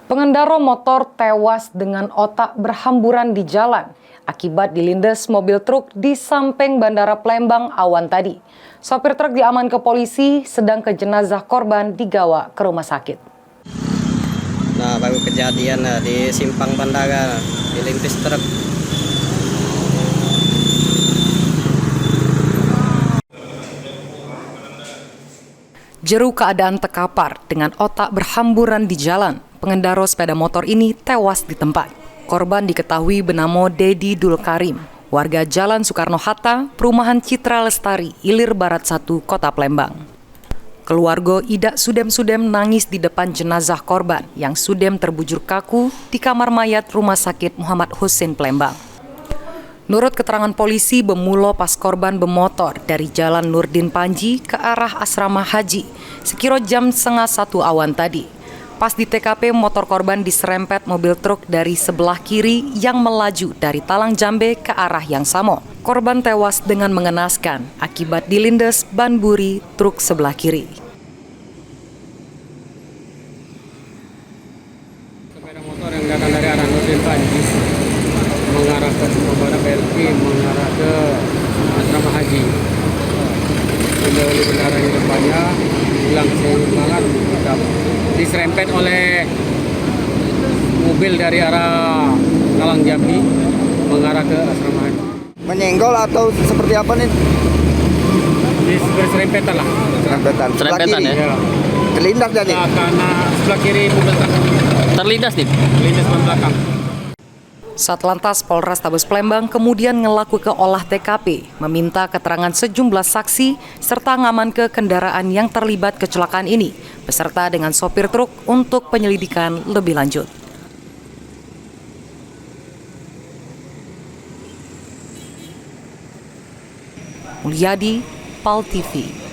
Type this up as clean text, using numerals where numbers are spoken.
Pengendara motor tewas dengan otak berhamburan di jalan akibat dilindas mobil truk di samping Bandara Palembang awan tadi. Sopir truk diamankan ke polisi, sedang jenazah korban digawa ke rumah sakit. Nah, baru kejadian di simpang bandara, dilindas truk. Jeru keadaan terkapar dengan otak berhamburan di jalan. Pengendara sepeda motor ini tewas di tempat. Korban diketahui bernama Dedi Dul Karim, warga Jalan Soekarno-Hatta, Perumahan Citra Lestari, Ilir Barat 1, Kota Palembang. Keluarga Ida Sudem-Sudem nangis di depan jenazah korban yang Sudem terbujur kaku di kamar mayat Rumah Sakit Muhammad Hussein Palembang. Menurut keterangan polisi, bermula pas korban bermotor dari Jalan Nurdin Panji ke arah asrama haji sekira jam 12:30 awan tadi. Pas di TKP, motor korban diserempet mobil truk dari sebelah kiri yang melaju dari Talang Jambe ke arah yang sama. Korban tewas dengan mengenaskan akibat dilindas ban buri truk sebelah kiri. Sepeda motor yang datang dari arah Nurdin Panji mengarah ke Bandara PLP, mengarah ke asrama haji. Kendali kendaraan di depannya hilang keseimbangan, diserempet oleh mobil dari arah Talang Jambi mengarah ke asrama haji. Menyenggol atau seperti apa nih? Serempetan lah. Serempetan ya? Ya. Terlindas jadi? Karena sebelah kiri mobil truk Terlindas nih. terlindas ban belakang. Satlantas Polrestabes Palembang kemudian ngelaku ke olah TKP, meminta keterangan sejumlah saksi serta ngaman ke kendaraan yang terlibat kecelakaan ini, beserta dengan sopir truk untuk penyelidikan lebih lanjut. Mulyadi, PAL TV.